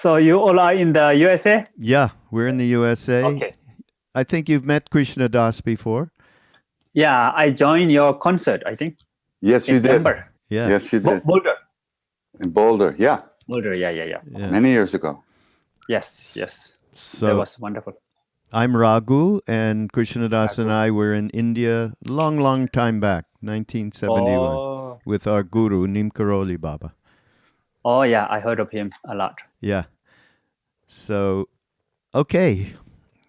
So you all are in the USA? Yeah, we're in the USA. Okay. I think you've met Krishna Das before. Yeah, I joined your concert, I think. Yes, you in did. Denver. Yeah. Yes, you did. Boulder. In Boulder, yeah. Boulder, yeah. Yeah. Many years ago. Yes. That So was wonderful. I'm Raghu, and Krishna Das and I were in India long time back, 1971, with our guru, Neem Karoli Baba. Oh, yeah, I heard of him a lot. Yeah. So, okay,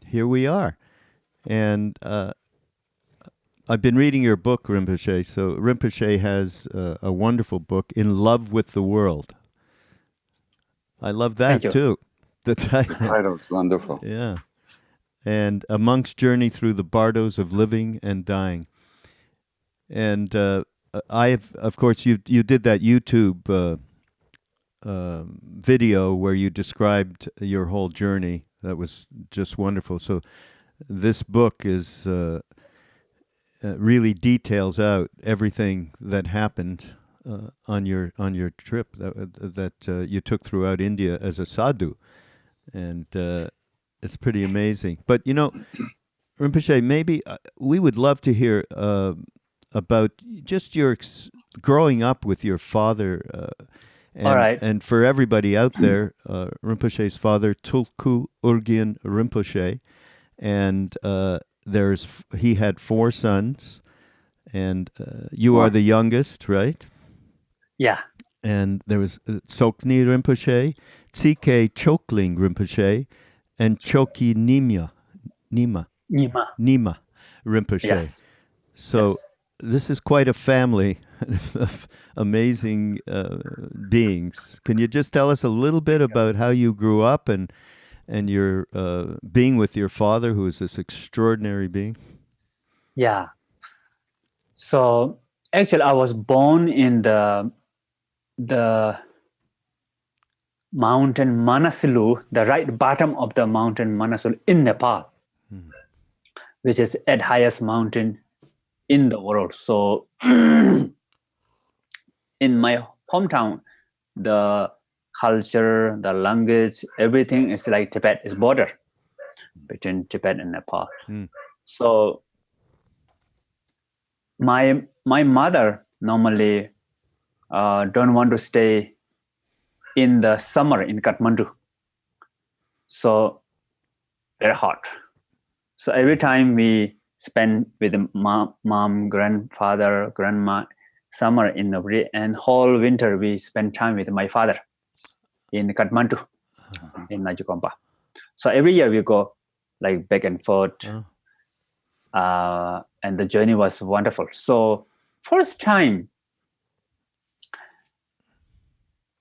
here we are. And I've been reading your book, Rinpoche. So Rinpoche has a wonderful book, In Love with the World. I love that Thank you. too. The The title. title's wonderful. Yeah. And A Monk's Journey Through the Bardos of Living and Dying. And of course, you did that YouTube video where you described your whole journey. That was just wonderful. So this book is really details out everything that happened on your trip that you took throughout India as a sadhu, and it's pretty amazing. But Rinpoche, maybe we would love to hear about just your growing up with your father. All right. And for everybody out there, Rinpoche's father, Tulku Urgyen Rinpoche, and he had 4 sons, and you are the youngest, right? Yeah. And there was Tsokni Rinpoche, Tsike Chokling Rinpoche, and Choki Nyingma Rinpoche. Yes. So Yes. this is quite a family of amazing beings. Can you just tell us a little bit about how you grew up and your being with your father, who is this extraordinary being? Yeah. So actually, I was born in the mountain Manasilu, the right bottom of the mountain Manasilu in Nepal, which is the highest mountain in the world. So in my hometown, the culture, the language, everything is like Tibet is border between Tibet and Nepal. So my mother normally don't want to stay in the summer in Kathmandu. So very hot. So every time we spend with the mom, grandfather, grandma, summer in the and whole winter we spend time with my father in Kathmandu, in Najukompa. So every year we go like back and forth, and the journey was wonderful. So first time,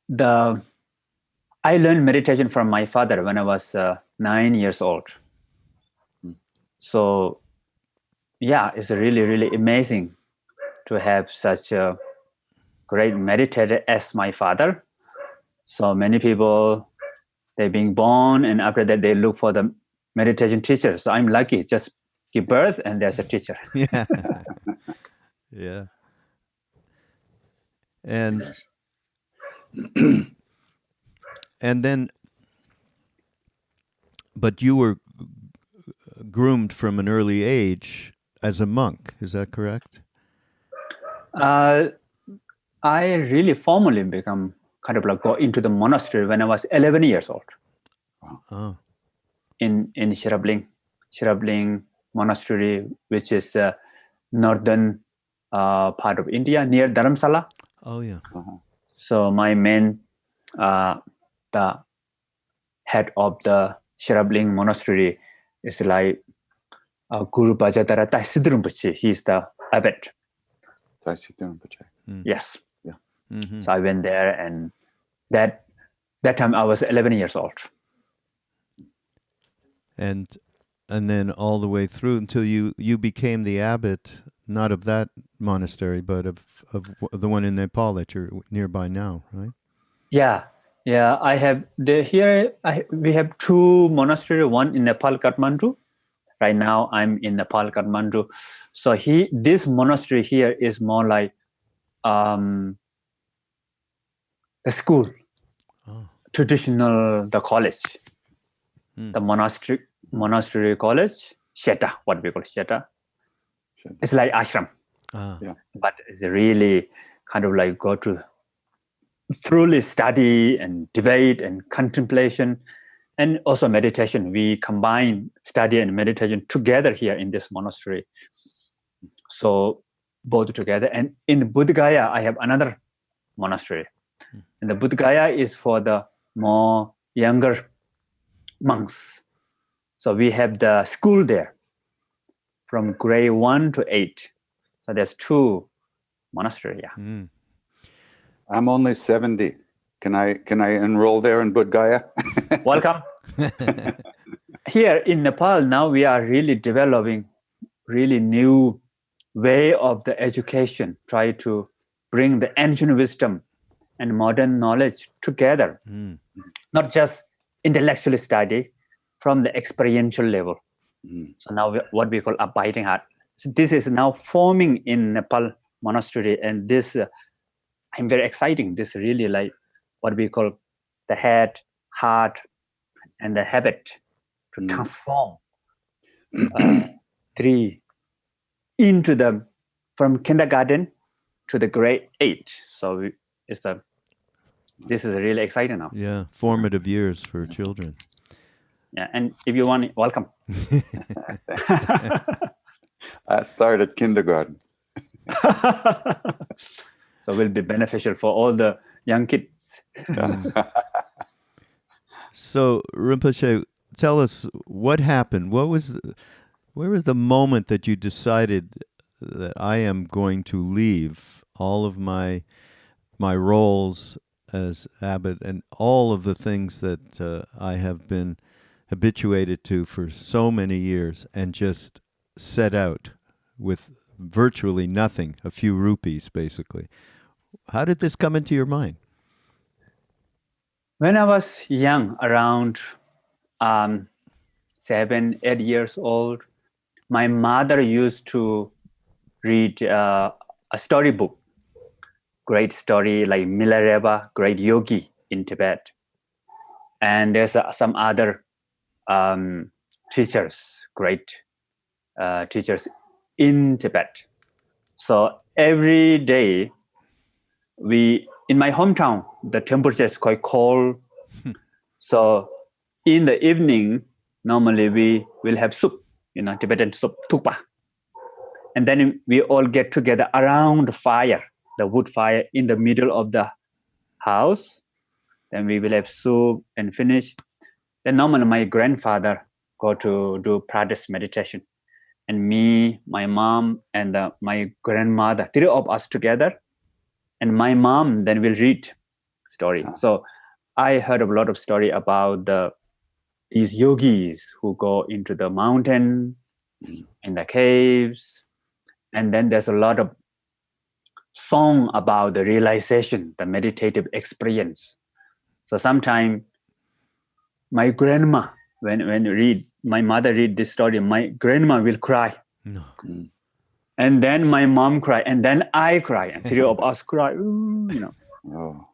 I learned meditation from my father when I was 9 years old. So yeah, it's really, really amazing to have such a great meditator as my father. So many people, they're being born, and after that they look for the meditation teacher. So I'm lucky, just give birth and there's a teacher. Yeah. Yeah. And then, but you were groomed from an early age as a monk, is that correct? I really formally become kind of like go into the monastery when I was 11 years old. Oh. In Shirabling monastery, which is northern part of India near Dharamsala. Oh yeah. So my main, the head of the Shirabling monastery is like Guru Bajadara Taisidu Rinpoche. He's the abbot. Yes. Yeah. Mm-hmm. So I went there, and that time I was 11 years old. And then all the way through until you became the abbot, not of that monastery, but of the one in Nepal that you're nearby now, right? Yeah. I have we have 2 monasteries, one in Nepal, Kathmandu. Right now I'm in Nepal, Kathmandu. So this monastery here is more like the school traditional the college, the monastery college, sheta, what we call sheta. It's like ashram, but it's really kind of like go to thoroughly study and debate and contemplation, and also meditation. We combine study and meditation together here in this monastery. So both together. And in Bodh Gaya, I have another monastery. And the Bodh Gaya is for the more younger monks. So we have the school there from grade 1 to 8. So there's 2 monasteries. I'm only 70. Can I enroll there in Bodh Gaya? Welcome. Here in Nepal, now we are really developing really new way of the education, try to bring the ancient wisdom and modern knowledge together, not just intellectually study, from the experiential level. So now what we call abiding heart. So this is now forming in Nepal monastery, and this I'm very exciting. This really like what we call the head, heart, and the habit to transform 3 into the from kindergarten to the grade 8. So this is really exciting now. Yeah, formative years for children. Yeah, and if you want, welcome. I started kindergarten. So it will be beneficial for all the young kids. So Rinpoche, tell us what happened. Where was the moment that you decided that I am going to leave all of my roles as abbot and all of the things that I have been habituated to for so many years and just set out with virtually nothing, a few rupees basically? How did this come into your mind? When I was young, around 7, 8 years old, my mother used to read a storybook, great story like Milarepa, great yogi in Tibet. And there's some other teachers, great teachers in Tibet. So every day, in my hometown, the temperature is quite cold. So in the evening, normally we will have soup, Tibetan soup, tupa. And then we all get together around the fire, the wood fire in the middle of the house. Then we will have soup and finish. Then normally my grandfather go to do practice meditation. And me, my mom, and my grandmother, 3 of us together. And my mom then will read story. So I heard a lot of story about these yogis who go into the mountain, in the caves. And then there's a lot of song about the realization, the meditative experience. So sometimes my grandma, when my mother read this story, my grandma will cry. No. And then my mom cry, and then I cry, and 3 of us cry. Oh.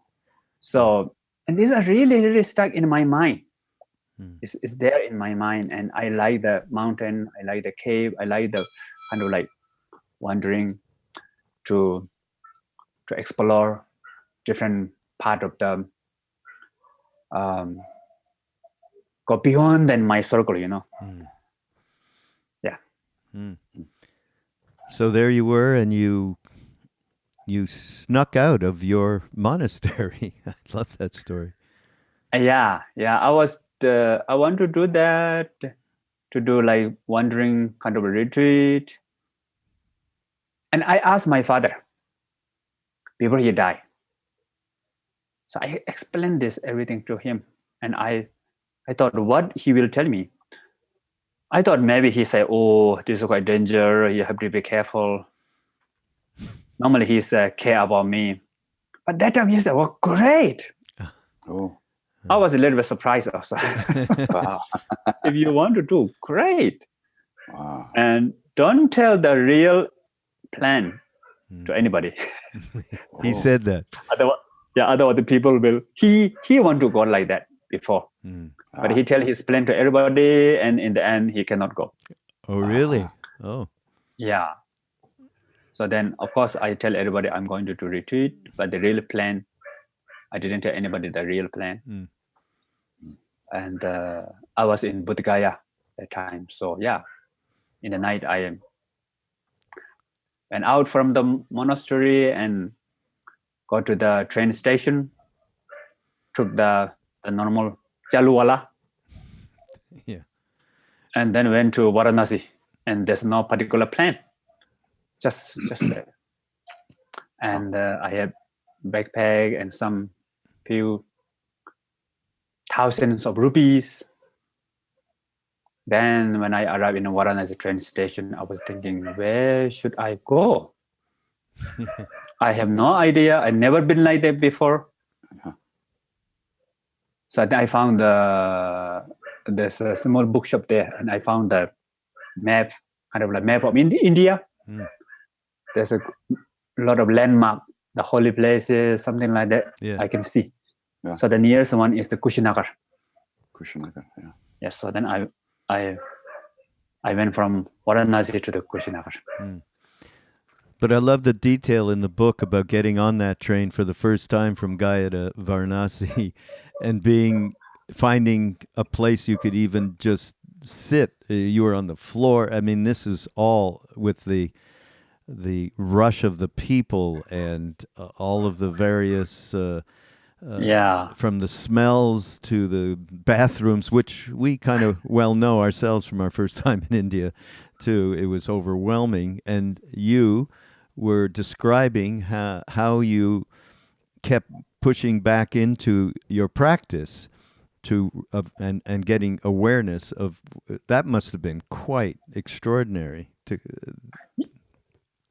So, and these are really, really stuck in my mind. It's there in my mind, and I like the mountain, I like the cave, I like the kind of like wandering to explore different part of the go beyond than my circle, Yeah. So there you were, and you snuck out of your monastery. I love that story. Yeah. I want to do that, to do like wandering kind of a retreat. And I asked my father before he died. So I explained everything to him, and I thought what he will tell me. I thought maybe he said, "Oh, this is quite dangerous. You have to be careful." Normally he's care about me, but that time he said, "Well, great." Oh. I was a little bit surprised also. Wow. If you want to do, great. Wow. And don't tell the real plan to anybody. He said that. Yeah, other people will. He want to go like that before, but he tell his plan to everybody, and in the end, he cannot go. Oh, really? Oh. Yeah. So then, of course, I tell everybody I'm going to retreat, but the real plan, I didn't tell anybody the real plan. And I was in Bodh Gaya at that time. So yeah, in the night I went out from the monastery and go to the train station, took the normal Chaluwala, and then went to Varanasi. And there's no particular plan, just there. And I had backpack and some few thousands of rupees. Then when I arrived in the Varanasi train station, I was thinking, where should I go? I have no idea. I've never been like that before. So I found there's a small bookshop there, and I found the map, kind of like map of India. There's a lot of landmark, the holy places, something like that. I can see. Yeah. So the nearest one is the Kushinagar. Yeah. Yes. So then I went from Varanasi to the Kushinagar. But I love the detail in the book about getting on that train for the first time from Gaya to Varanasi and finding a place you could even just sit. You were on the floor. I mean, this is all with the rush of the people and all of the various from the smells to the bathrooms, which we kind of well know ourselves from our first time in India too. It was overwhelming. And you were describing how you kept pushing back into your practice and getting awareness of that. Must have been quite extraordinary.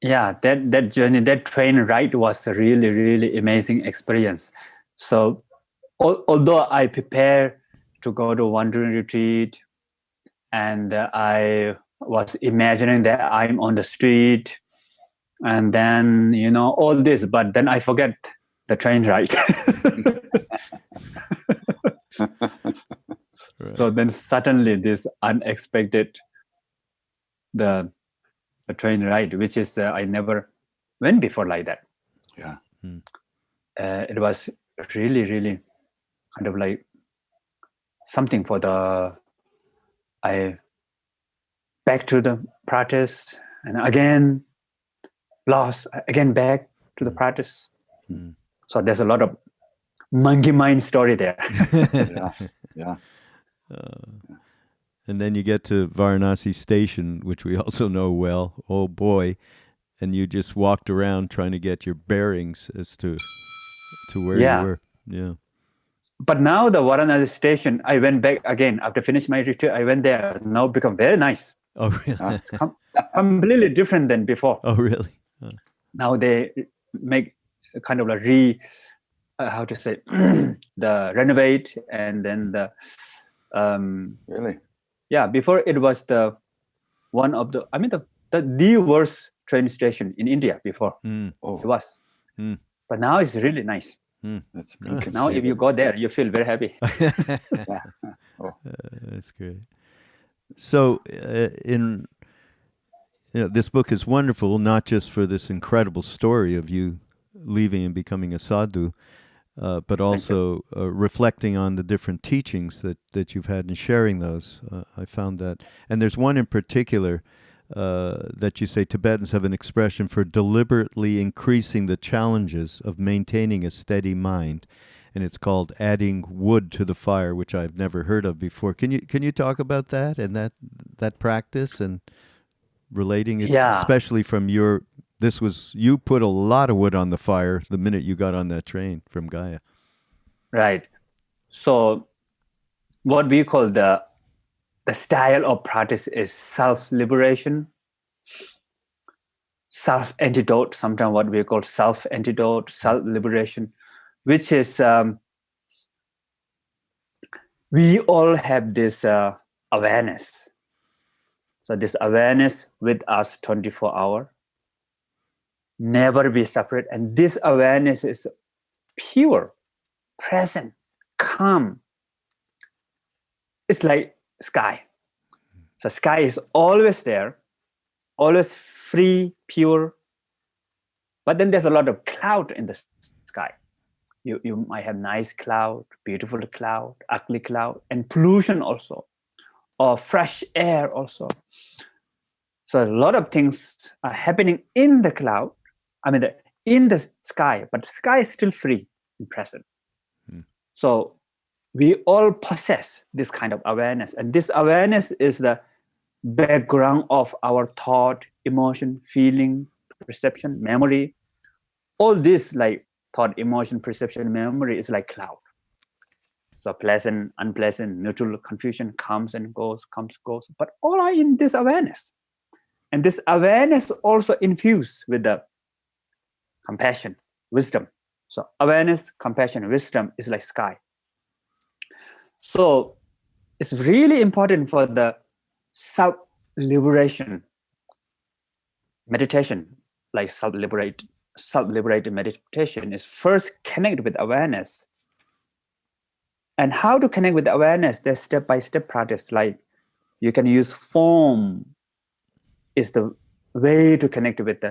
Yeah, that journey, that train ride was a really, really amazing experience. So although I prepared to go to wandering retreat, and I was imagining that I'm on the street, and then, all this, but then I forget the train ride. So then suddenly this unexpected, the train ride, which is I never went before like that. Yeah. It was really, really kind of like something for I back to the practice, and again lost, again back to the practice. So there's a lot of monkey mind story there. Yeah. And then you get to Varanasi station, which we also know well. Oh boy. And you just walked around trying to get your bearings as to where you were. Yeah. But now the Varanasi station, I went back again after finishing my retreat. I went there. Now become very nice. Oh, really? It's completely different than before. Oh, really? Now they make kind of a the renovate, and then the really. Yeah, before it was the one of the the worst train station in India before. It was, but now it's really nice. That's now if you go there, you feel very happy. That's great. So this book is wonderful, not just for this incredible story of you leaving and becoming a sadhu, but also reflecting on the different teachings that you've had and sharing those. I found that. And there's one in particular that you say Tibetans have an expression for deliberately increasing the challenges of maintaining a steady mind. And it's called adding wood to the fire, which I've never heard of before. Can you talk about that and that practice and relating it, especially from you put a lot of wood on the fire the minute you got on that train from Gaya. Right. So what we call the style of practice is self-liberation, self-antidote, sometimes what we call self-antidote, self-liberation, which is we all have this awareness. So this awareness with us 24 hours, never be separate. And this awareness is pure, present, calm. It's like sky. So sky is always there, always free, pure. But then there's a lot of cloud in the sky. You might have nice cloud, beautiful cloud, ugly cloud, and pollution also, or fresh air also. So a lot of things are happening in the cloud, in the sky, but the sky is still free and present. So we all possess this kind of awareness, and this awareness is the background of our thought, emotion, feeling, perception, memory. All this, like thought, emotion, perception, memory, is like cloud. So pleasant, unpleasant, neutral, confusion comes and goes, but all are in this awareness. And this awareness also infused with the compassion, wisdom. So awareness, compassion, wisdom is like sky. So it's really important for the self-liberation meditation, like self-liberated meditation, is first connect with awareness. And how to connect with awareness? There's step-by-step practice. Like you can use form is the way to connect with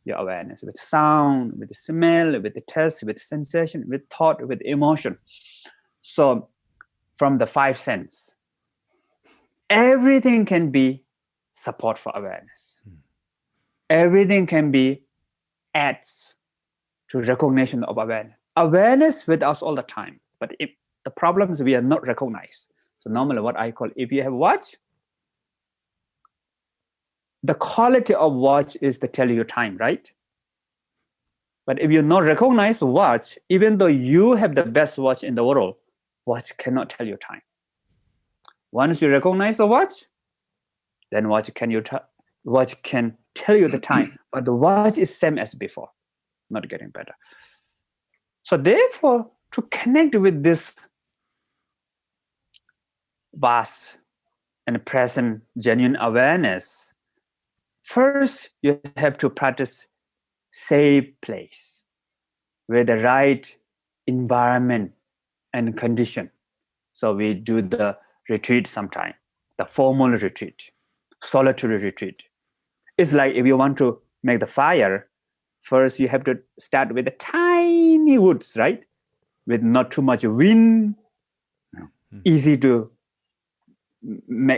your awareness, with sound, with the smell, with the taste, with sensation, with thought, with emotion. So from the 5 senses, everything can be support for awareness. Everything can be adds to recognition of awareness. Awareness with us all the time, but if the problem is we are not recognized. So normally what I call, if you have watch, the quality of watch is to tell you time, right? But if you not recognize watch, even though you have the best watch in the world, watch cannot tell you time. Once you recognize the watch, then watch can tell you the time, but the watch is same as before, not getting better. So therefore, to connect with this vast and present genuine awareness, first you have to practice safe place with the right environment and condition. So we do the retreat sometime, the formal retreat, solitary retreat. It's like if you want to make the fire, first you have to start with the tiny woods, right? With not too much wind, easy to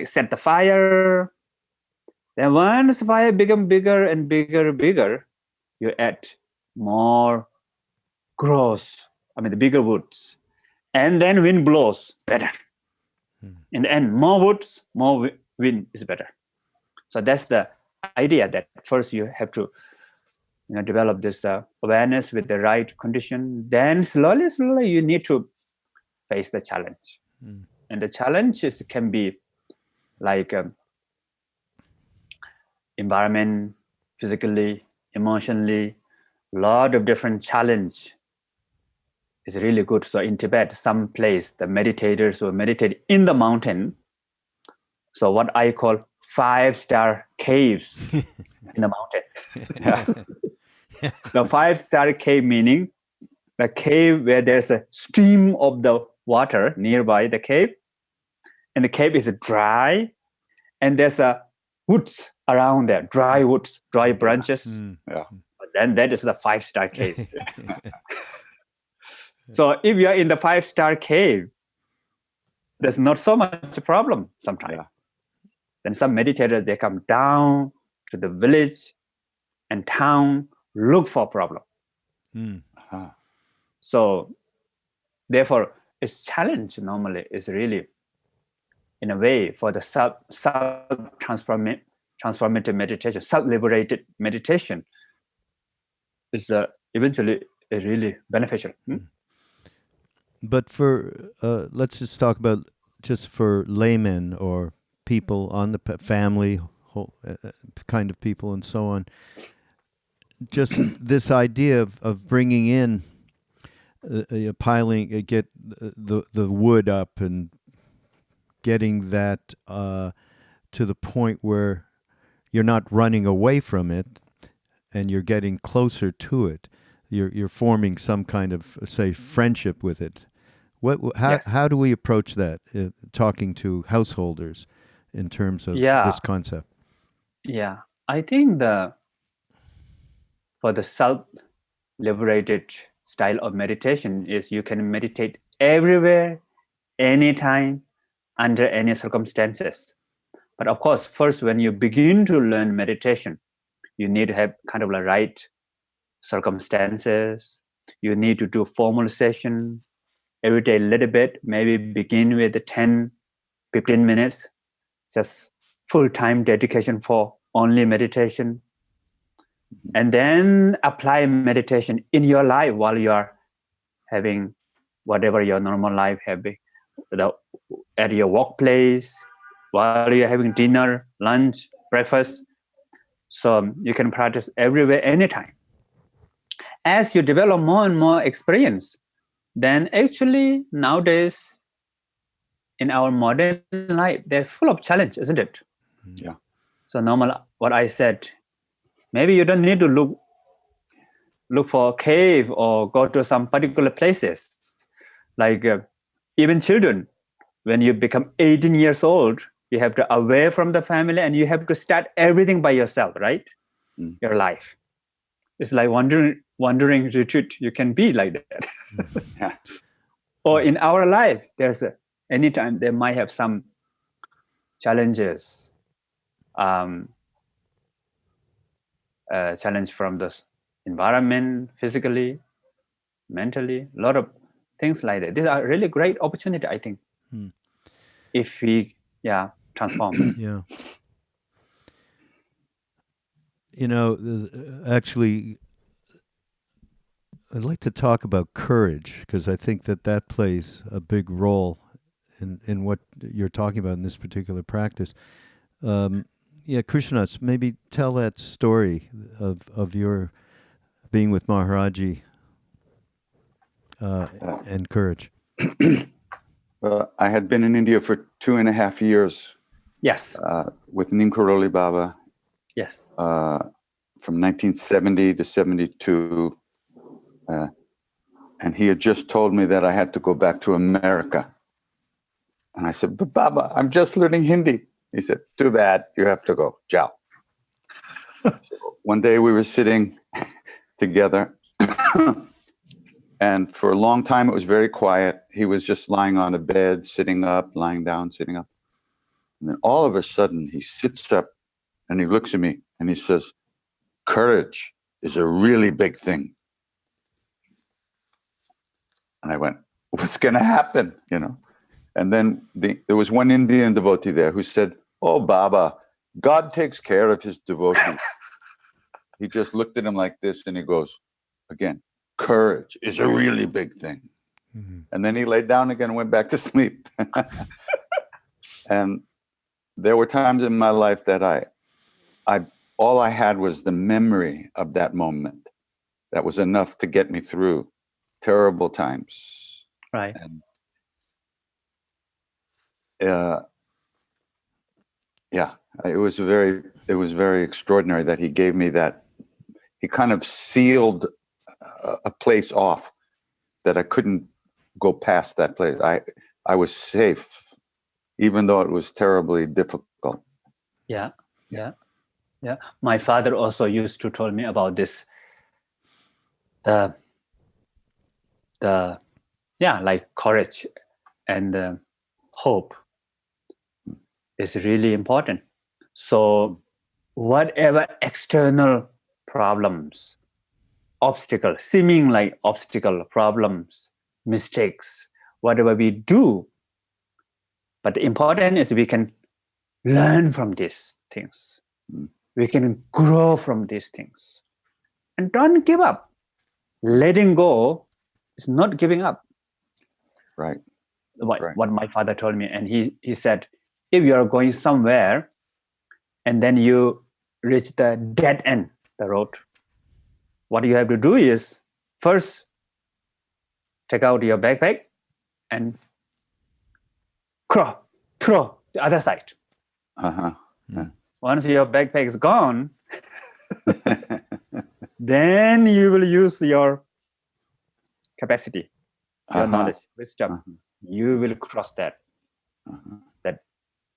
set the fire. Then once the fire becomes bigger and bigger, you add more the bigger woods. And then wind blows better. In the end, more woods, more wind is better. So that's the idea, that first you have to develop this awareness with the right condition. Then slowly you need to face the challenge. And the challenges can be like environment, physically, emotionally, a lot of different challenge. Is really good. So in Tibet, some place the meditators will meditate in the mountain. So what I call 5-star caves in the mountain. The 5-star cave meaning the cave where there's a stream of the water nearby the cave, and the cave is dry, and there's a woods around there, dry woods, dry branches. But then that is the 5-star cave. So if you are in the 5-star cave, there's not so much problem sometimes. Then some meditators, they come down to the village and town, look for problem. So therefore, its challenge normally is really, in a way, for the transformative meditation, self-liberated meditation is eventually really beneficial. But for, let's just talk about just for laymen or people on the family, whole, kind of people and so on, just this idea of bringing in, get the wood up and getting that to the point where you're not running away from it and you're getting closer to it. you're forming some kind of, say, friendship with it. Yes. How do we approach that, talking to householders in terms of this concept? Yeah, I think for the self-liberated style of meditation is you can meditate everywhere, anytime, under any circumstances. But of course, first, when you begin to learn meditation, you need to have kind of the right circumstances. You need to do formal session every day a little bit, maybe begin with 10, 15 minutes, just full-time dedication for only meditation. And then apply meditation in your life while you are having whatever your normal life having, at your workplace, while you're having dinner, lunch, breakfast. So you can practice everywhere, anytime. As you develop more and more experience, then actually nowadays in our modern life, they're full of challenge, isn't it? Yeah. So normal, what I said, maybe you don't need to look for a cave or go to some particular places. Like even children, when you become 18 years old, you have to away from the family and you have to start everything by yourself, right? Your life. It's like wandering retreat. You can be like that. Yeah. Or in our life, there's anytime there might have some challenges, challenge from the environment, physically, mentally, a lot of things like that. These are really great opportunity, I think, if we transform. Yeah. You know, actually, I'd like to talk about courage, because I think that plays a big role in what you're talking about in this particular practice. Krishna, maybe tell that story of your being with Maharaji and courage. I had been in India for 2.5 years. Yes. With Nimkaroli Baba. Yes. From 1970 to 72. And he had just told me that I had to go back to America. And I said, but Baba, I'm just learning Hindi. He said, too bad, you have to go. Ciao. So one day we were sitting together. And for a long time, it was very quiet. He was just lying on a bed, sitting up, lying down, sitting up. And then all of a sudden, he sits up and he looks at me and he says, courage is a really big thing. And I went, what's going to happen? And then there was one Indian devotee there who said, oh, Baba, God takes care of his devotees. He just looked at him like this and he goes, again, courage is a really big thing. Mm-hmm. And then he laid down again and went back to sleep. And there were times in my life that all I had was the memory of that moment. That was enough to get me through terrible times. Right. And it was very extraordinary that he gave me that. He kind of sealed a place off that I couldn't go past that place. I was safe, even though it was terribly difficult. Yeah. My father also used to tell me about this. Like courage and hope is really important. So whatever external problems, obstacles, seeming like obstacle, problems, mistakes, whatever we do, but the important is we can learn from these things. We can grow from these things. And don't give up. Letting go is not giving up. Right. What my father told me. And he said, if you are going somewhere and then you reach the dead end, the road, what you have to do is first take out your backpack and throw the other side. Uh-huh. Yeah. Once your backpack is gone, then you will use your capacity, your Uh-huh. knowledge, wisdom. You will cross that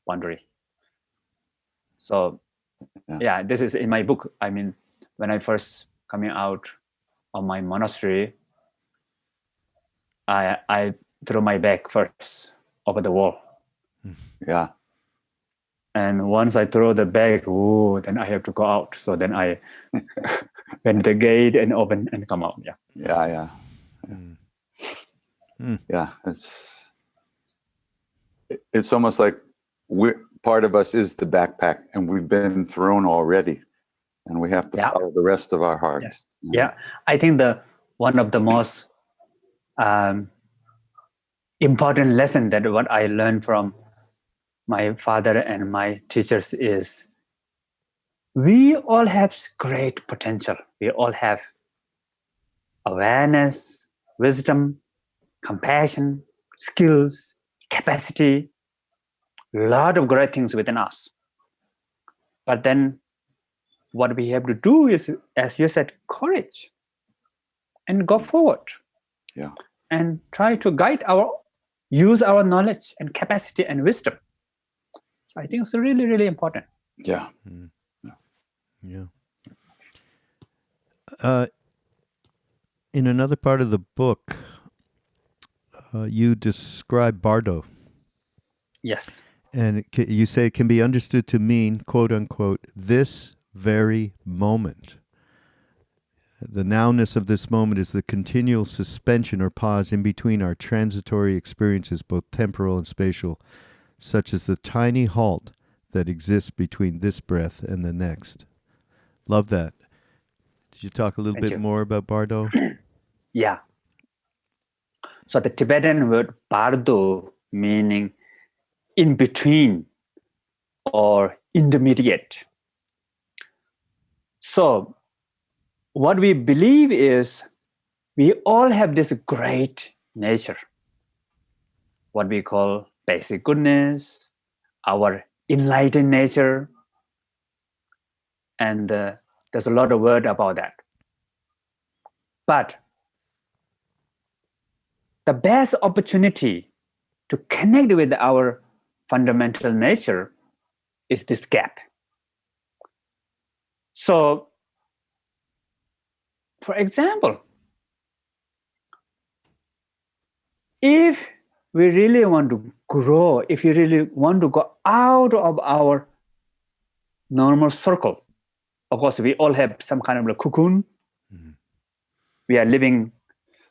boundary. So, yeah, this is in my book. I mean, when I first coming out of my monastery, I threw my bag first over the wall. Yeah. And once I throw the bag, then I have to go out. So then I went the gate and open and come out. Yeah. Yeah. Yeah. It's almost like part of us is the backpack, and we've been thrown already, and we have to follow the rest of our hearts. Yeah. I think one of the most important lesson that what I learned from my father and my teachers is we all have great potential. We all have awareness, wisdom, compassion, skills, capacity, a lot of great things within us. But then what we have to do is, as you said, courage and go forward. Yeah. And try to use our knowledge and capacity and wisdom. So I think it's really, really important. Yeah. Yeah. In another part of the book, you describe Bardo. Yes. And you say it can be understood to mean, quote unquote, this very moment. The nowness of this moment is the continual suspension or pause in between our transitory experiences, both temporal and spatial, such as the tiny halt that exists between this breath and the next. Love that. Did you talk a little bit more about Bardo? Yeah. So the Tibetan word Bardo meaning in between or intermediate. So what we believe is we all have this great nature, what we call basic goodness, our enlightened nature, and there's a lot of word about that. But the best opportunity to connect with our fundamental nature is this gap. So, for example, if we really want to grow, if you really want to go out of our normal circle, of course, we all have some kind of a cocoon. Mm-hmm. We are living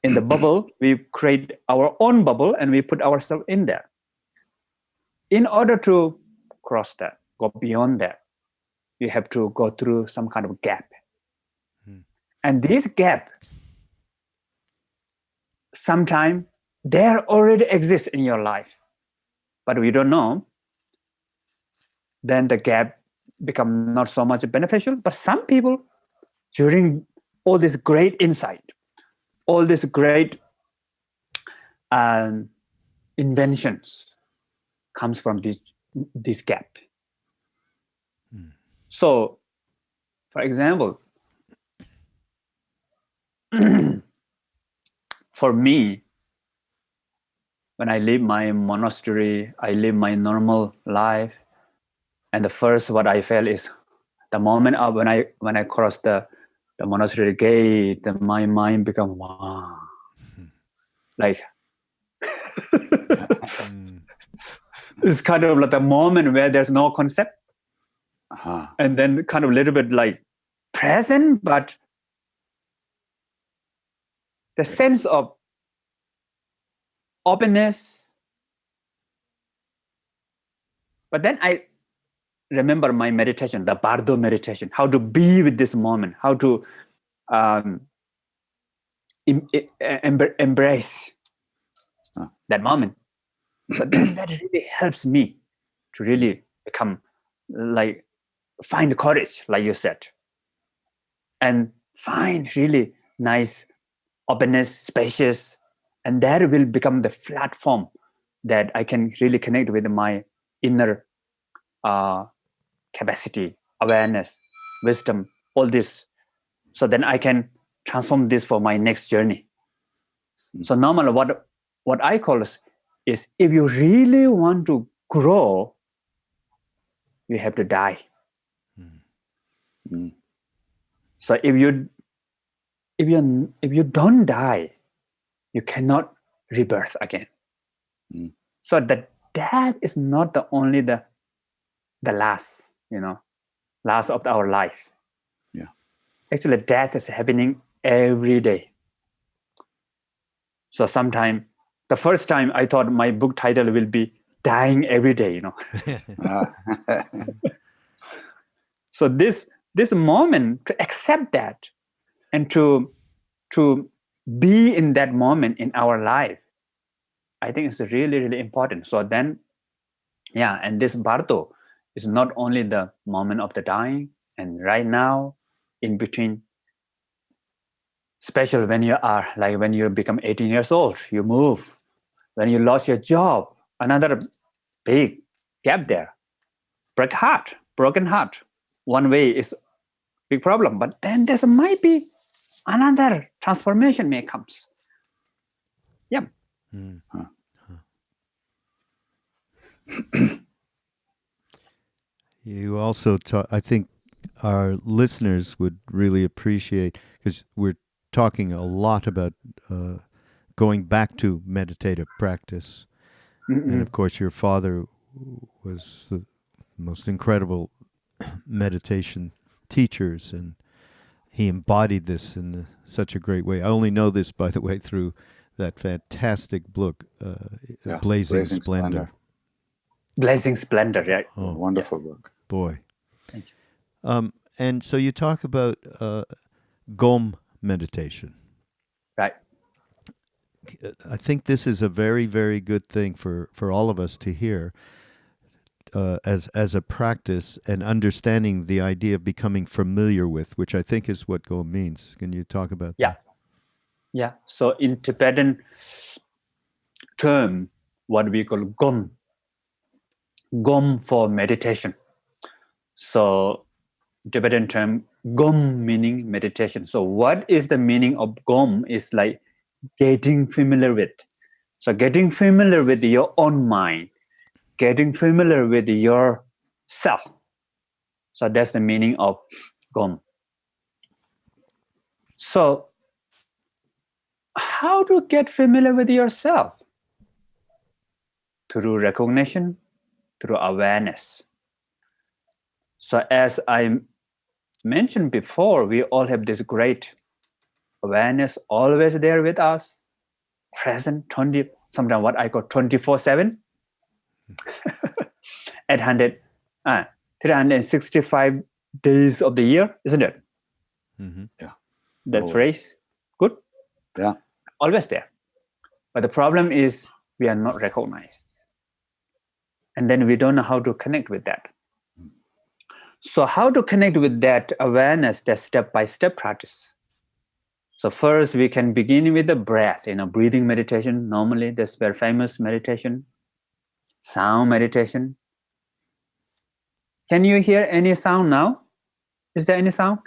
in the bubble. We create our own bubble and we put ourselves in there. In order to cross that, go beyond that, you have to go through some kind of gap. Mm-hmm. And this gap, sometimes there already exists in your life, but we don't know. Then the gap become not so much beneficial. But some people, during all this great insight, all these great inventions comes from this gap. So, for example, for me, when I leave my monastery, I live my normal life, and the first what I felt is the moment when I cross the monastery gate, my mind become wow, like it's kind of like the moment where there's no concept, and then kind of a little bit like present, but the sense of openness. But then I remember my meditation, the Bardo meditation, how to be with this moment, how to embrace that moment. So then that really helps me to really become like, find courage, like you said, and find really nice openness, spacious, and that will become the platform that I can really connect with my inner capacity, awareness, wisdom, all this. So then I can transform this for my next journey. So normally what I call is if you really want to grow, you have to die. So if you don't die, you cannot rebirth again. So the death is not the only the last, last of our life. Yeah. Actually, death is happening every day. So sometime, the first time I thought my book title will be "Dying Every Day," So this moment, to accept that and to be in that moment in our life, I think it's really, really important. So then, and this Bardo is not only the moment of the dying, and right now, in between, especially when you become 18 years old, you move. When you lost your job, another big gap there. Broken heart. One way is big problem, but then there might be another transformation may comes. Yeah. You also I think our listeners would really appreciate, because we're talking a lot about going back to meditative practice. And of course, your father was the most incredible meditation teachers, and he embodied this in such a great way. I only know this, by the way, through that fantastic book, Blazing Splendor. Blazing Splendor, right? Oh, wonderful book. Boy. Thank you. And so you talk about Gom meditation. Right. I think this is a very, very good thing for all of us to hear as a practice, and understanding the idea of becoming familiar with, which I think is what Gom means. Can you talk about that? Yeah. So in Tibetan term, what we call Gom for meditation. So Tibetan term Gom meaning meditation. So what is the meaning of Gom is like getting familiar with. So getting familiar with your own mind, getting familiar with yourself. So that's the meaning of Gom. So how to get familiar with yourself? Through recognition, through awareness. So as I mentioned before, we all have this great awareness always there with us, present, sometimes what I call 24/7, 365 days of the year, isn't it? Yeah. That phrase, good? Yeah. Always there. But the problem is we are not recognized. And then we don't know how to connect with that. So how to connect with that awareness, that step-by-step practice? So first we can begin with the breath, breathing meditation. Normally that's very famous meditation. Sound meditation. Can you hear any sound now? Is there any sound?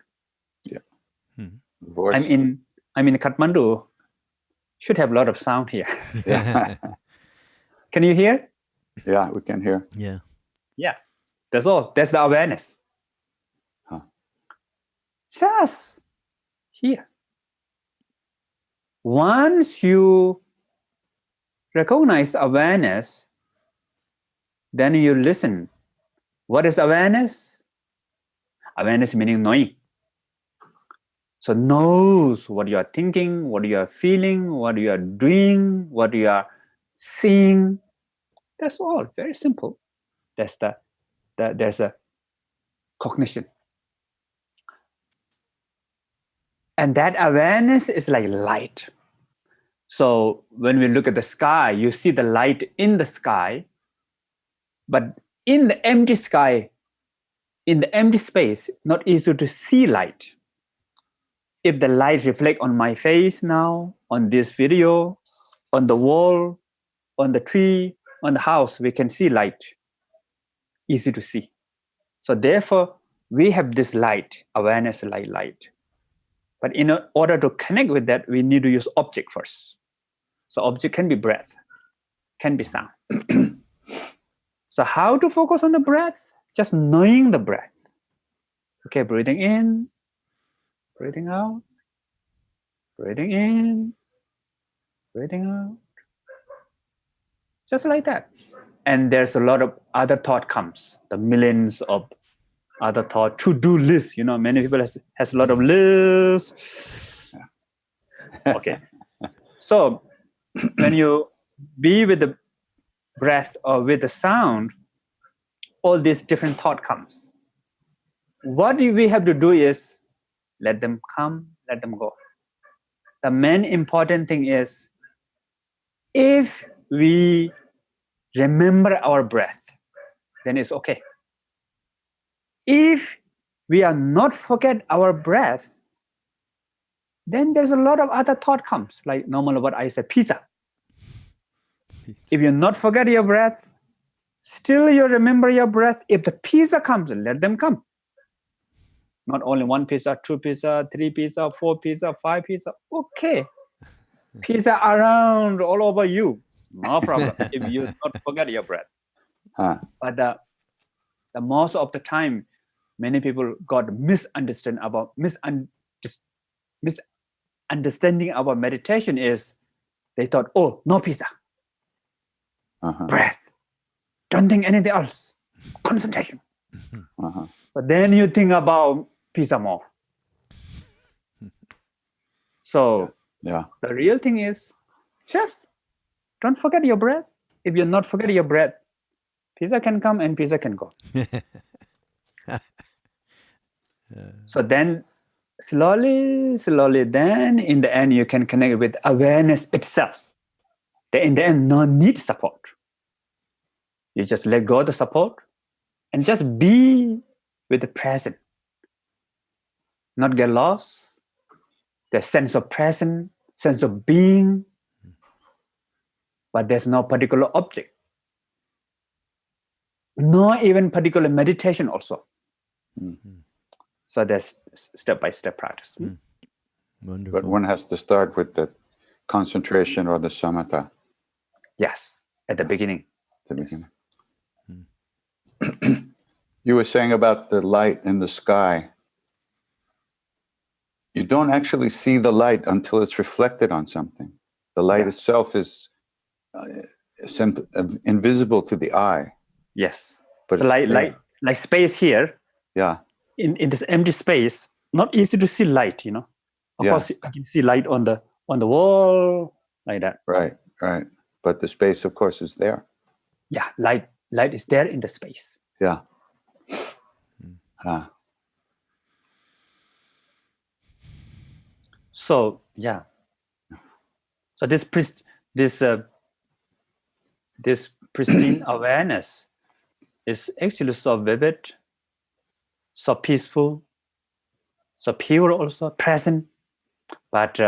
Yeah. Voice. I'm in Kathmandu. Should have a lot of sound here. Yeah. Can you hear? Yeah, we can hear. Yeah. Yeah. That's all. That's the awareness. Just here. Once you recognize awareness, then you listen. What is awareness? Awareness meaning knowing. So knows what you are thinking, what you are feeling, what you are doing, what you are seeing. That's all. Very simple. There's a cognition. And that awareness is like light. So when we look at the sky, you see the light in the sky, but in the empty sky, in the empty space, not easy to see light. If the light reflects on my face now, on this video, on the wall, on the tree, on the house, we can see light. Easy to see. So therefore, we have this light, awareness light. But in order to connect with that, we need to use object first. So object can be breath, can be sound. So how to focus on the breath? Just knowing the breath. Okay, breathing in, breathing out, breathing in, breathing out. Just like that. And there's a lot of other thought comes, the millions of other thought, to-do list. Many people has a lot of lists. Okay. So when you be with the breath or with the sound, all these different thought comes. What we have to do is let them come, let them go. The main important thing is if we remember our breath, then it's okay. If we are not forget our breath, then there's a lot of other thought comes, like normally what I said, pizza. If you not forget your breath, still you remember your breath. If the pizza comes, let them come. Not only one pizza, two pizza, three pizza, four pizza, five pizza. Okay. Pizza around all over you. No problem. If you not forget your breath. But the most of the time, many people got misunderstanding about meditation is they thought, oh, no pizza. Breath. Don't think anything else. Concentration. But then you think about pizza more. So the real thing is just don't forget your breath. If you're not forgetting your breath, pizza can come and pizza can go. So then slowly, then in the end, you can connect with awareness itself. Then in the end, no need support. You just let go of the support and just be with the present. Not get lost. The sense of presence, sense of being, but there's no particular object. No even particular meditation also. So there's step-by-step practice. Wonderful. But one has to start with the concentration or the samatha. Yes, at the beginning. You were saying about the light in the sky. You don't actually see the light until it's reflected on something. The light itself is invisible to the eye. Yes. But so like space here. Yeah. In this empty space, not easy to see light, Of course, I can see light on the wall, like that. Right. But the space, of course, is there. Yeah, light is there in the space. Yeah. So So this pristine awareness is actually so vivid, so peaceful, so pure, also present, but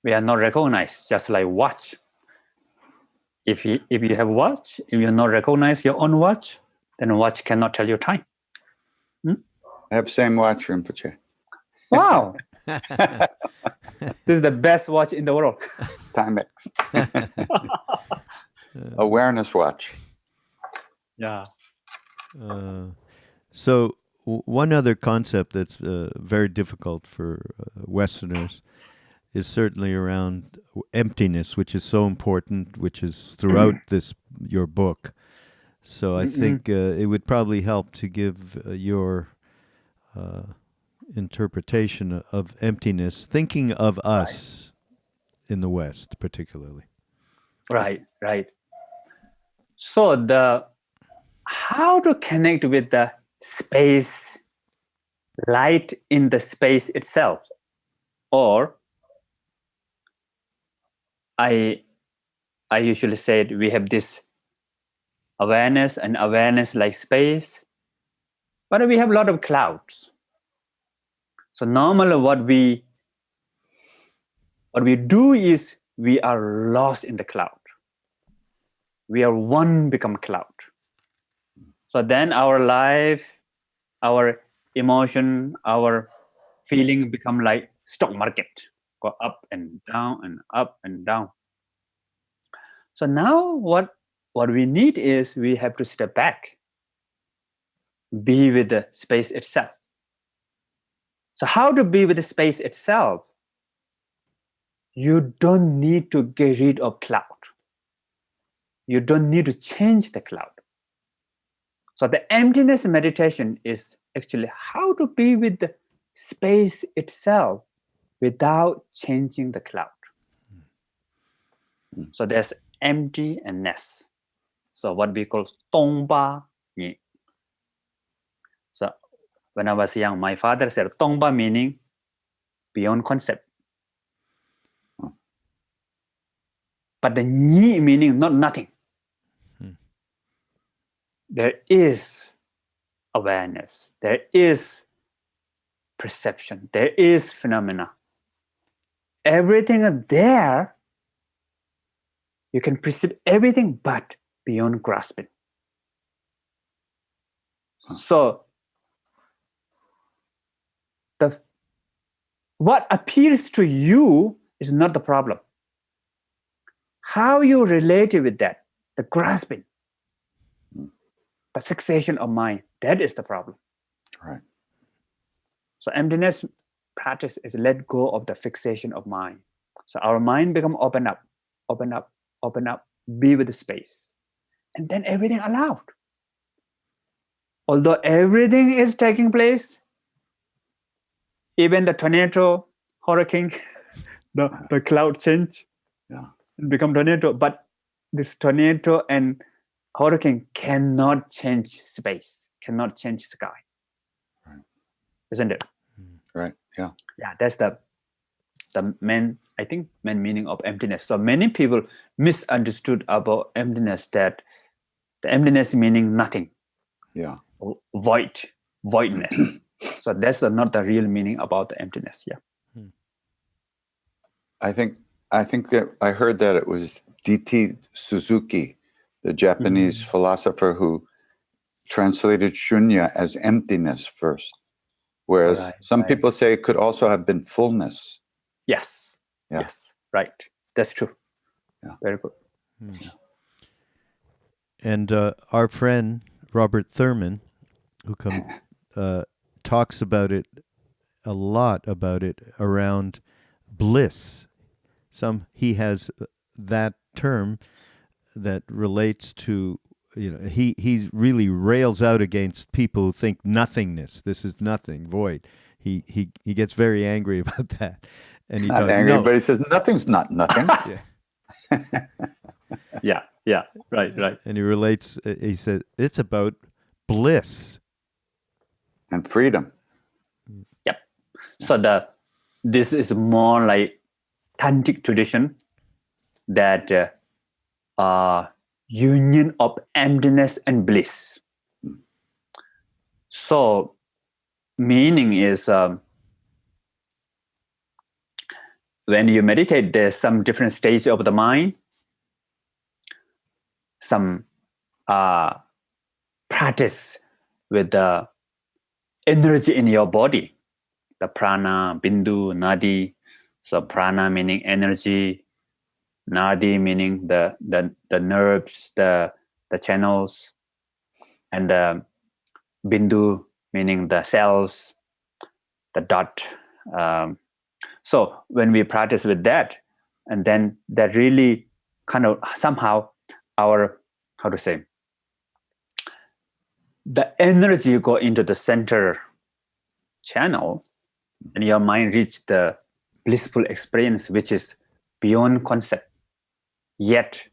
we are not recognized. Just like watch. If you have watch, if you not recognize your own watch, then watch cannot tell you time. I have same watch, Rinpoche. Wow. This is the best watch in the world. Timex. Awareness watch. Yeah. So one other concept that's very difficult for Westerners is certainly around emptiness, which is so important, which is throughout your book. So I think it would probably help to give your interpretation of emptiness, thinking of us in the West particularly. Right. So how to connect with the space, light in the space itself, or I usually say we have this awareness and awareness like space, but we have a lot of clouds. So normally what we do is we are lost in the cloud. We are one become cloud. So then our life, our emotion, our feeling become like stock market, go up and down and up and down. So now what we need is we have to step back, be with the space itself. So how to be with the space itself? You don't need to get rid of cloud. You don't need to change the cloud. So the emptiness meditation is actually how to be with the space itself without changing the cloud. So there's empty and ness. So what we call tongba ni. So when I was young, my father said tongba meaning beyond concept. But the ni meaning not nothing. There is awareness. There is perception. There is phenomena. Everything is there. You can perceive everything but beyond grasping. So what appears to you is not the problem. How you relate with that, the grasping, the fixation of mind, that is the problem. Right. So emptiness practice is let go of the fixation of mind. So our mind become open up, be with the space. And then everything allowed. Although everything is taking place, even the tornado, hurricane, the cloud change, become tornado. But this tornado and hurricane cannot change space, cannot change sky. Right. Isn't it? Right. Yeah. Yeah, that's the main meaning of emptiness. So many people misunderstood about emptiness, that the emptiness meaning nothing. Yeah. Voidness. So that's not the real meaning about the emptiness. Yeah. I think that I heard that it was D.T. Suzuki, the Japanese philosopher, who translated shunya as emptiness first. Whereas some people say it could also have been fullness. Yes. Yeah. Yes. Right. That's true. Yeah. Very good. Yeah. And our friend Robert Thurman, who talks about it a lot, about it around bliss. He has that term that relates to, he really rails out against people who think nothingness. This is nothing, void. He gets very angry about that. And he not angry, but he says nothing's not nothing. Yeah. Right. And he relates. He said it's about bliss and freedom. Yep. So this is more like Tantric tradition, that union of emptiness and bliss. So meaning is when you meditate, there's some different stage of the mind, some practice with the energy in your body, the prana, bindu, nadi. So prana meaning energy, nadi meaning the nerves, the channels, and the bindu meaning the cells, the dot. So when we practice with that, and then that really kind of somehow our, the energy go into the center channel, and your mind reach the blissful experience, which is beyond concept. Yet,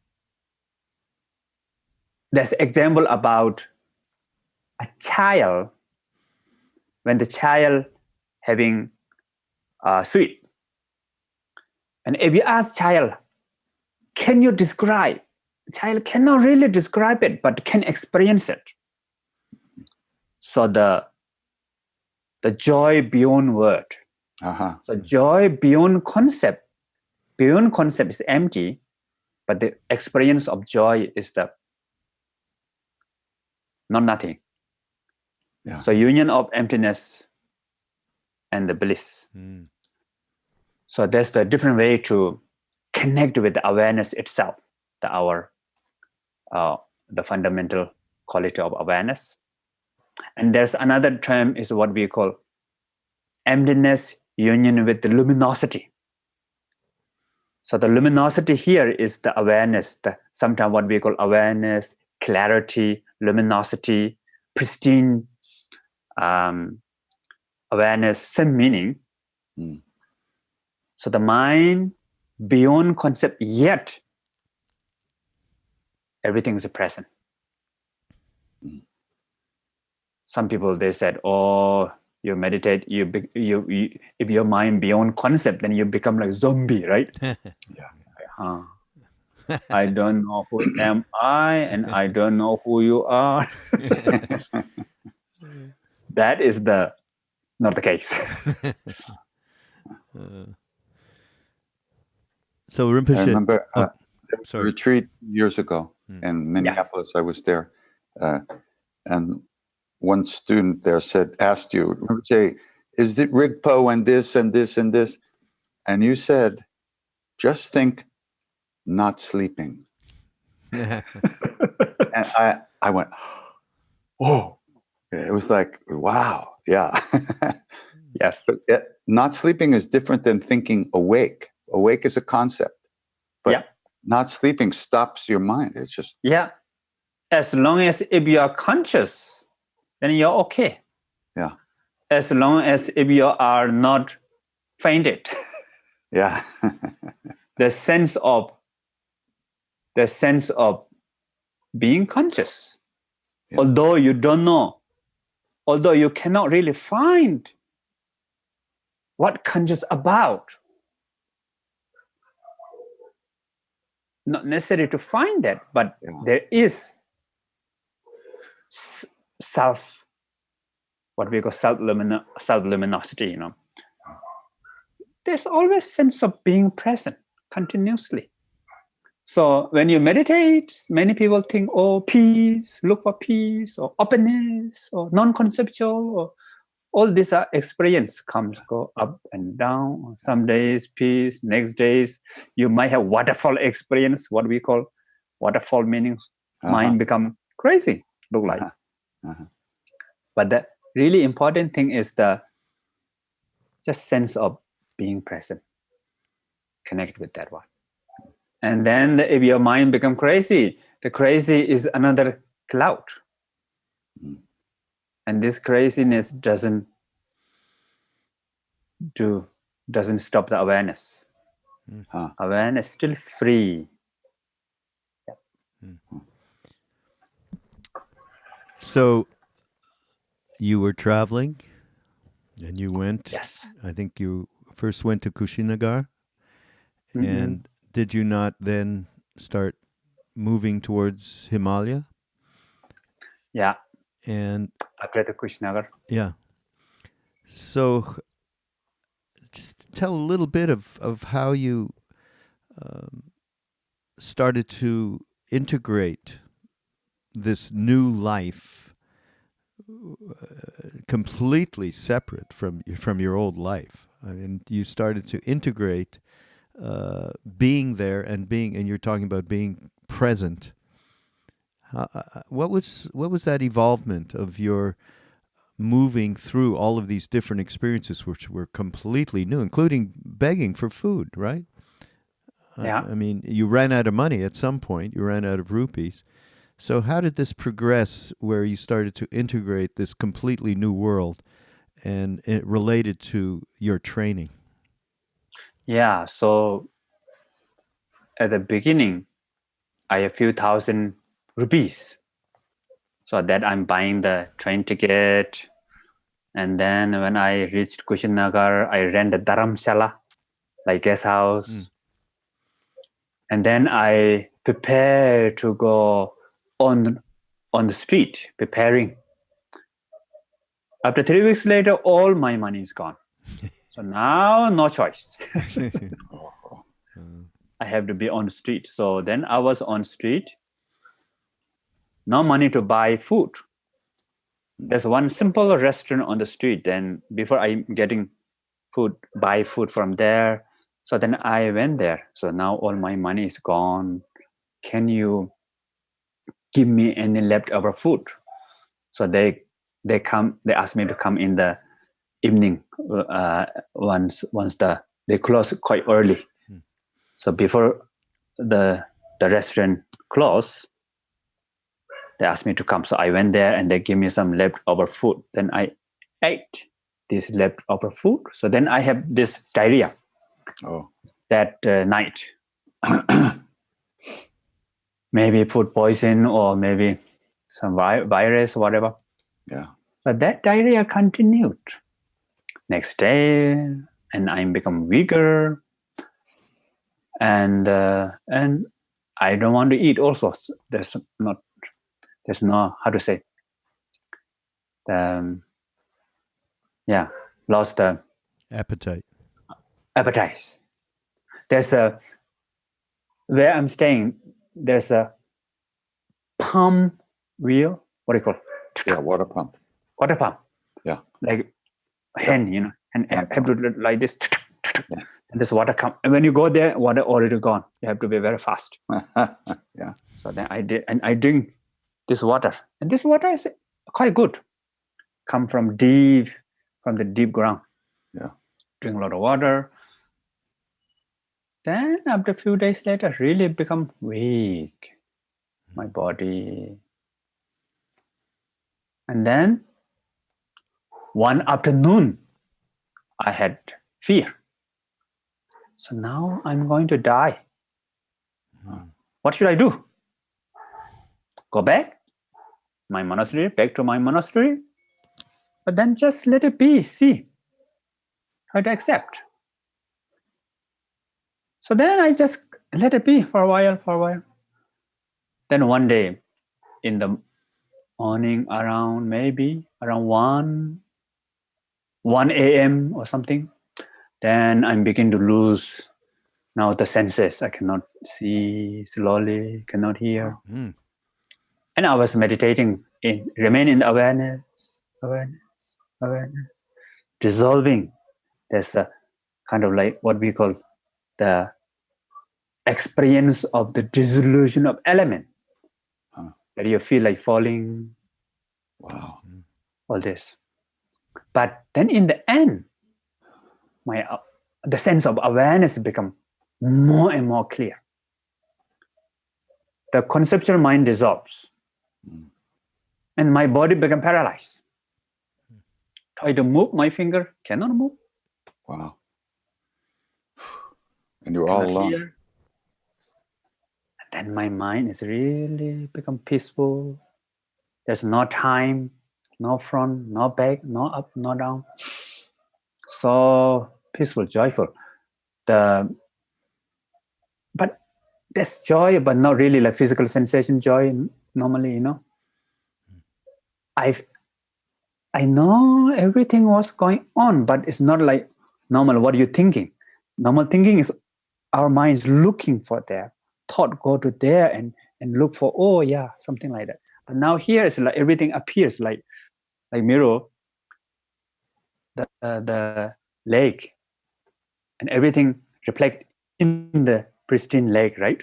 there's example about a child, when the child having sweet. And if you ask child, can you describe? Child cannot really describe it, but can experience it. So the joy beyond word. So joy beyond concept is empty, but the experience of joy is the not nothing. Yeah. So union of emptiness and the bliss. Mm. So there's the different way to connect with the awareness itself, the fundamental quality of awareness. And there's another term is what we call emptiness union with the luminosity. So the luminosity here is the awareness, sometimes what we call awareness, clarity, luminosity, pristine awareness, same meaning. Mm. So the mind beyond concept, yet everything is present. Mm. Some people, they said, oh, you meditate, you if your mind beyond concept, then you become like zombie, right? Yeah. I don't know who am I, and I don't know who you are. That is not the case. So Rinpoche, I remember a sorry. retreat years ago in Minneapolis. I was there, and one student there asked you, Rinpoche, is it Rigpo and this and this and this? And you said, just think, not sleeping. And I went, oh, it was like, wow, yeah. Yes. But not sleeping is different than thinking awake. Awake is a concept, but not sleeping stops your mind. It's just as long as if you are conscious, then you're okay. Yeah. As long as if you are not fainted. Yeah. the sense of being conscious. Yeah. Although you don't know, although you cannot really find what conscious about. Not necessary to find that, but there is what we call self-luminosity, There's always sense of being present continuously. So when you meditate, many people think, oh, peace, look for peace, or openness, or non-conceptual, or all these are experience go up and down. Some days peace, next days you might have waterfall experience, what we call waterfall meaning mind become crazy, look like. But the really important thing is the just sense of being present, connect with that one. And then if your mind become crazy, the crazy is another cloud. And this craziness doesn't stop the awareness. Awareness still free. So you were traveling and you went, I think you first went to Kushinagar. And did you not then start moving towards Himalaya? Yeah. And after the Kushinagar. Yeah. So just tell a little bit of how you started to integrate this new life completely separate from your old life. I mean, you started to integrate being there and you're talking about being present. What was that evolvement of your moving through all of these different experiences, which were completely new, including begging for food, right? Yeah. I mean, you ran out of money at some point. You ran out of rupees. So how did this progress where you started to integrate this completely new world and it related to your training? Yeah, so at the beginning, I have a few thousand rupees. So that I'm buying the train ticket. And then when I reached Kushinagar, I rent a dharamshala, like guest house. And then I prepare to go on the street, preparing. After 3 weeks later, all my money is gone. So now, no choice. I have to be on the street. So then I was on street. No money to buy food. There's one simple restaurant on the street. Then before I'm getting buy food from there. So then I went there. So now all my money is gone. Can you give me any leftover food? So they asked me to come in the evening once they close quite early. So before the restaurant closed, they asked me to come. So I went there and they gave me some leftover food. Then I ate this leftover food. So then I have this diarrhea that night. Maybe food poison or maybe some virus or whatever. Yeah. But that diarrhea continued. Next day, and I become weaker. And I don't want to eat also. There's no, how to say, lost the appetite. There's where I'm staying, there's a pump wheel. What do you call it? Yeah, water pump. Water pump. Yeah. Like hand, and have to do like this. Yeah. And this water come. And when you go there, water already gone. You have to be very fast. Yeah. So then I did, and I drink this water. And this water is quite good. Come from the deep ground. Yeah. Drink a lot of water. Then after a few days later, really become weak. My body. And then one afternoon, I had fear. So now I'm going to die. What should I do? Go back to my monastery? But then just let it be, see. Try to accept. So then I just let it be for a while. Then one day in the morning around 1 a.m. or something, then I begin to lose now the senses. I cannot see slowly, cannot hear. Mm. And I was meditating remain in awareness, dissolving. There's a kind of like what we call the experience of the dissolution of element. That you feel like falling. Wow. All this. But then in the end, the sense of awareness become more and more clear. The conceptual mind dissolves. And my body become paralyzed. Try to move my finger, cannot move. Wow. And you're all alone. Hear. And then my mind is really become peaceful. There's no time, no front, no back, no up, no down. So peaceful, joyful. But there's joy, but not really like physical sensation joy normally, I know everything was going on, but it's not like normal. What are you thinking? Normal thinking is our minds looking for their thought, go to there and look for, something like that. But now here it's like everything appears like mirror, the lake, and everything reflect in the pristine lake, right?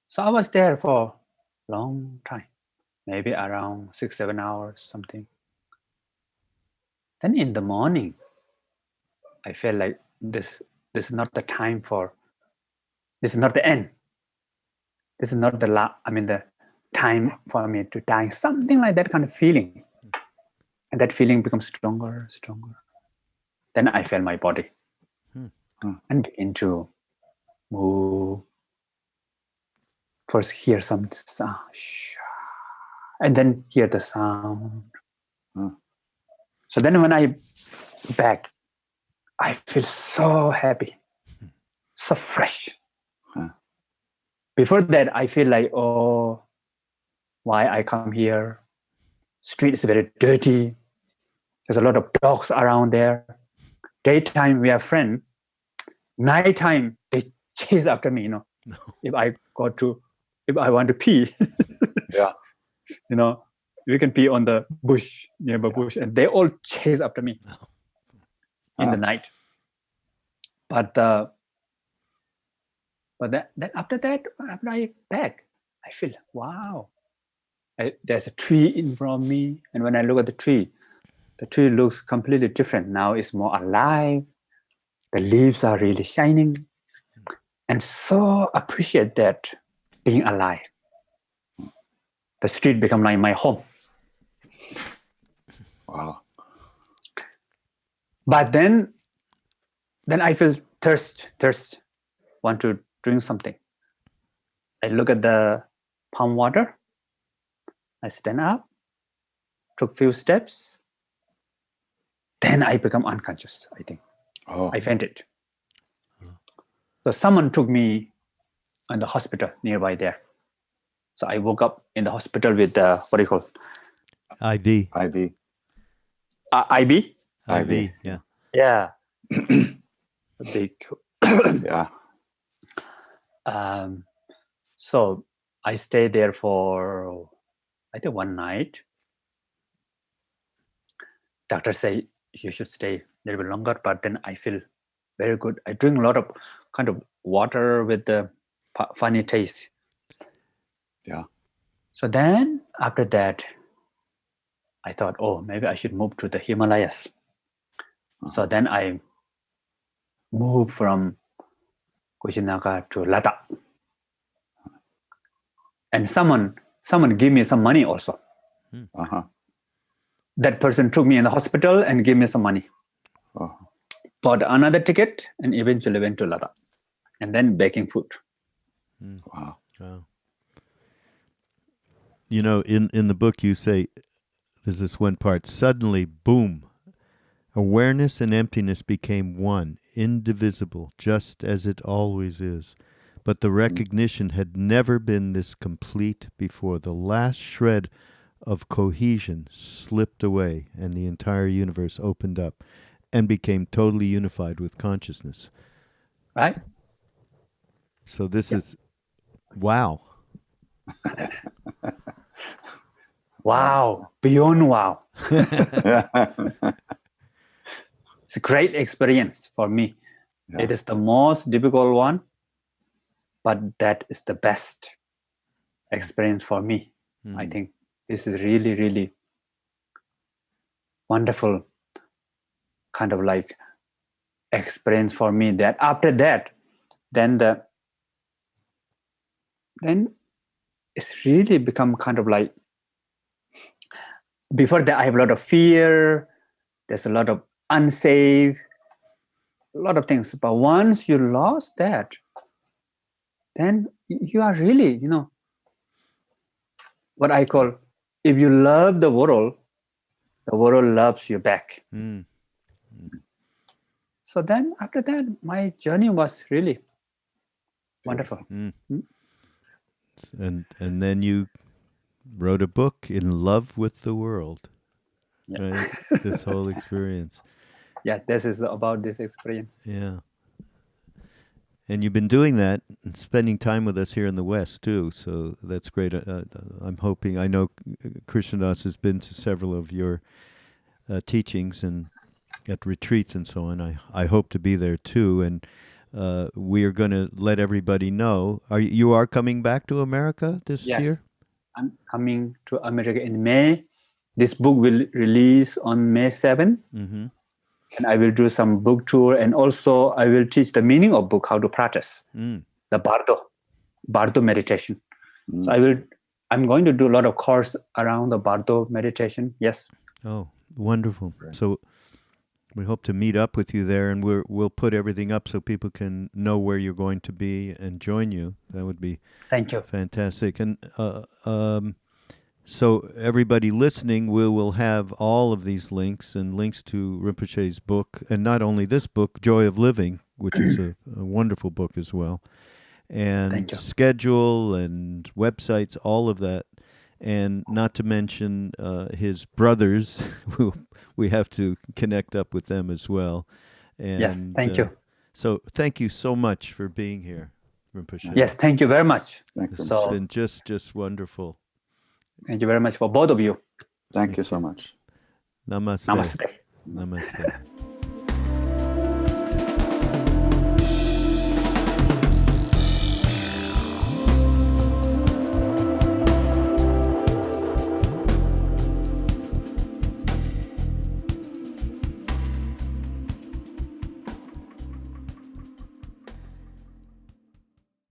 So I was there for a long time, maybe around 6-7 hours, something. Then in the morning, I felt like this is not the time this is not the end. This is not the time for me to die. Something like that kind of feeling. And that feeling becomes stronger. Then I felt my body and begin to move. First hear some sound, and then hear the sound. So then when I back, I feel so happy, so fresh. Before that, I feel like, why I come here? Street is very dirty. There's a lot of dogs around there. Daytime, we are friends. Nighttime, they chase after me, If I want to pee, we can pee on the bush, nearby bush, and they all chase after me. in the night. But then after that, after I back, I feel, wow, there's a tree in front of me. And when I look at the tree looks completely different. Now it's more alive. The leaves are really shining. And so appreciate that being alive. The street become like my home. Wow. But then I feel thirst, want to drink something. I look at the palm water. I stand up, took few steps. Then I become unconscious, I think. Oh. I fainted. So someone took me in the hospital nearby there. So I woke up in the hospital with what do you call it? IV. IV. IB? IV, yeah. Yeah. A big. Yeah. So I stayed there for, I think, one night. Doctor say you should stay a little bit longer, but then I feel very good. I drink a lot of kind of water with the funny taste. Yeah. So then after that, I thought, oh, maybe I should move to the Himalayas. So then I moved from Kushinagar to Ladakh. And someone gave me some money also. Uh-huh. That person took me in the hospital and gave me some money. Oh. Bought another ticket and eventually went to Ladakh. And then baking food. Wow. Wow. You know, in the book you say, there's this one part, suddenly, boom, awareness and emptiness became one, indivisible, just as it always is. But the recognition had never been this complete before. The last shred of cohesion slipped away, and the entire universe opened up and became totally unified with consciousness. Right? So this is, wow. Wow. Beyond wow. Yeah. It's a great experience for me. Yeah. It is the most difficult one, but that is the best experience for me. I think this is really, really wonderful kind of like experience for me, that after that, then it's really become kind of like, before that I have a lot of fear, there's a lot of unsafe, a lot of things. But once you lost that, then you are really, what I call, if you love the world loves you back. So then after that, my journey was really wonderful. And then you wrote a book, In Love with the World. Yeah. Right? This whole experience. Yeah, this is about this experience. Yeah. And you've been doing that and spending time with us here in the West, too. So that's great. I'm hoping, I know Krishnadas has been to several of your teachings and at retreats and so on. I hope to be there, too. And we are going to let everybody know. You are coming back to America this year? Yes, I'm coming to America in May. This book will release on May 7th. Mm-hmm. And I will do some book tour, and also I will teach the meaning of book, how to practice the Bardo meditation. So I'm going to do a lot of course around the Bardo meditation. Yes. Oh, wonderful. So we hope to meet up with you there, and we'll put everything up so people can know where you're going to be and join you. That would be Thank you. Fantastic. And so everybody listening, we will have all of these links and links to Rinpoche's book, and not only this book, Joy of Living, which is a wonderful book as well, and schedule and websites, all of that, and not to mention his brothers. We have to connect up with them as well. And, yes, thank you. So thank you so much for being here, Rinpoche. Yes, thank you very much. It's been just wonderful. Thank you very much for both of you. Thank you so much. Namaste. Namaste. Namaste.